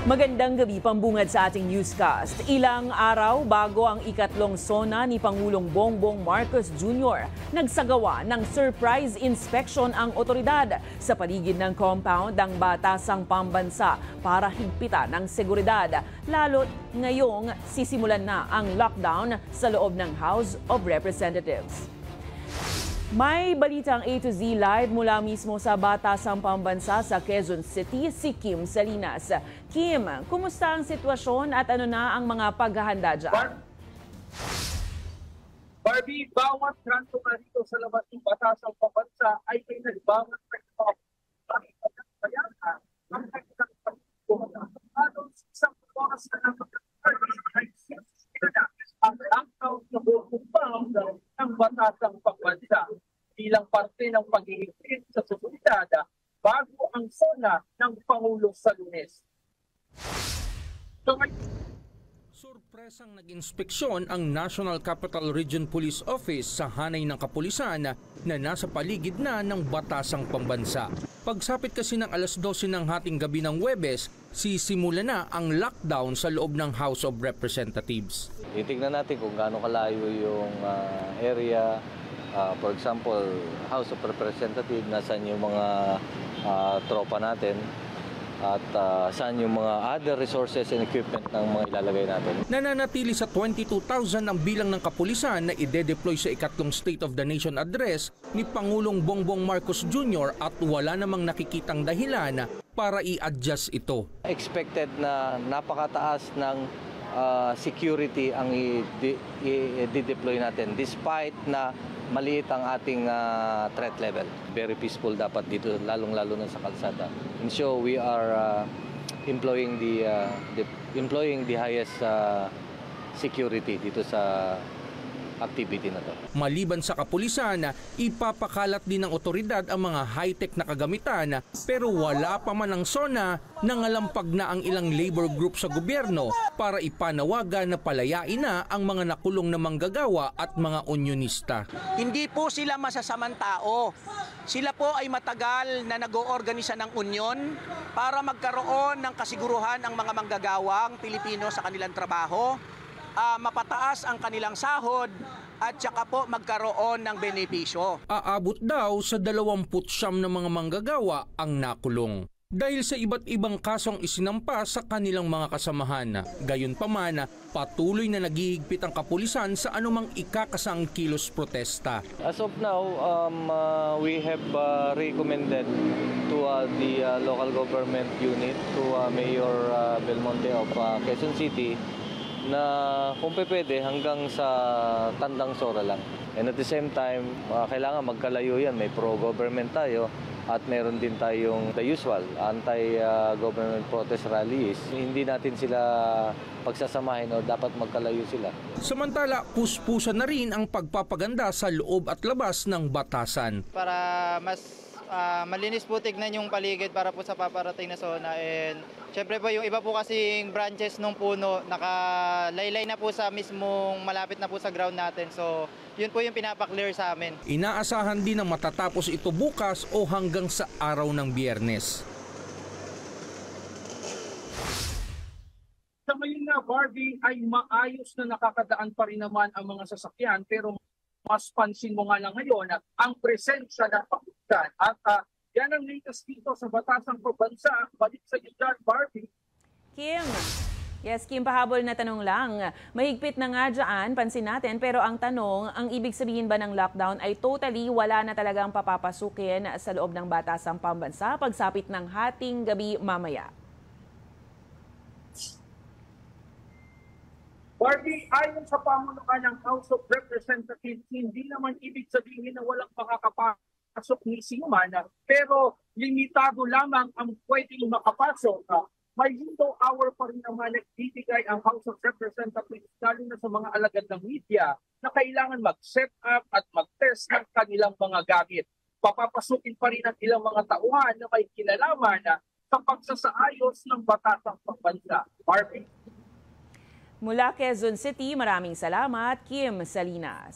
Magandang gabi, pambungad sa ating newscast. Ilang araw bago ang ikatlong SONA ni Pangulong Bongbong Marcos Jr., nagsagawa ng surprise inspection ang otoridad sa paligid ng compound ng Batasang Pambansa para higpitan ang seguridad. Lalo't ngayong sisimulan na ang lockdown sa loob ng House of Representatives. May balitang A to Z live mula mismo sa Batasang Pambansa sa Quezon City, si Kim Salinas. Kim, kumusta ang sitwasyon at ano na ang mga paghahanda dyan? Barbie, bawat kanto na rito sa labas ng Batasang Pambansa ay may nagbawat ang kanilang pagkukuha. Isang oras na lang ang lockdown sa buong compound ng Batasang Pambansa bilang parte ng paghihigpit sa seguridad bago ang SONA ng Pangulo sa Lunes. Surpresang nag-inspeksyon ang National Capital Region Police Office sa hanay ng kapulisan na nasa paligid na ng Batasang Pambansa. Pagsapit kasi ng alas 12 ng hating gabi ng Huwebes, sisimula na ang lockdown sa loob ng House of Representatives. Titignan natin kung gaano kalayo yung area. For example, House of Representatives, nasaan yung mga tropa natin at saan yung mga other resources and equipment ng mga ilalagay natin. Nananatili sa 22,000 ang bilang ng kapulisan na ide-deploy sa ikatlong State of the Nation address ni Pangulong Bongbong Marcos Jr. at wala namang nakikitang dahilan para i-adjust ito. Expected na napakataas ng security ang i-deploy natin despite na maliit ang ating threat level. Very peaceful dapat dito, lalong-lalo na sa kalsada. And so we are employing the highest security dito sa activity na to. Maliban sa kapulisan, ipapakalat din ng otoridad ang mga high-tech na kagamitan pero wala pa man ang SONA, nangalampag na ang ilang labor group sa gobyerno para ipanawagan na palayain na ang mga nakulong na manggagawa at mga unionista. Hindi po sila masasamang tao. Sila po ay matagal na nag-oorganisa ng union para magkaroon ng kasiguruhan ang mga manggagawang Pilipino sa kanilang trabaho, mapataas ang kanilang sahod at saka po magkaroon ng benepisyo. Aabot daw sa 29 na mga manggagawa ang nakulong dahil sa iba't ibang kasong isinampa sa kanilang mga kasamahan. Gayunpaman, patuloy na naghihigpit ang kapulisan sa anumang ikakasang kilos protesta. As of now, we have recommended to the local government unit, to Mayor Belmonte of Quezon City, na kung pwede hanggang sa Tandang Sora lang. And at the same time, kailangan magkalayo yan. May pro-government tayo at meron din tayong the usual anti-government protest rallies. Hindi natin sila pagsasamahin o dapat magkalayo sila. Samantala, puspusan na rin ang pagpapaganda sa loob at labas ng Batasan. Para mas malinis po tignan yung paligid para po sa paparating na SONA. And syempre po yung iba po kasing branches ng puno nakalaylay na po sa mismong malapit na po sa ground natin. So yun po yung pinapaklear sa amin. Inaasahan din na matatapos ito bukas o hanggang sa araw ng Biyernes. Sa ngayon na, Barbie, ay maayos na nakakadaan pa rin naman ang mga sasakyan, pero mas pansin mo nga lang ngayon ang presensya ng kapulisan. At yan ang latest dito sa Batasang Pambansa. Balik sa John, Barbie. Kim, yes, Kim, pahabol na tanong lang. Mahigpit na nga dyan, pansin natin, pero ang tanong, ang ibig sabihin ba ng lockdown ay totally wala na talagang papapasukin sa loob ng Batasang Pambansa pagsapit ng hating gabi mamaya? Barbie, ayon sa pamunuan ng House of Representatives, hindi naman ibig sabihin na walang makakapasok ni sinuman, pero limitado lamang ang pwedeng makapasok. May window hour pa rin naman nagbibigay ang House of Representatives, lalo na sa mga alagad ng media, na kailangan mag-set up at mag-test ng kanilang mga gamit. Papapasukin pa rin ang ilang mga tauhan na may kinalaman sa pagsasaayos ng Batasang Pambansa. Barbie. Mula Quezon City, maraming salamat, Kim Salinas.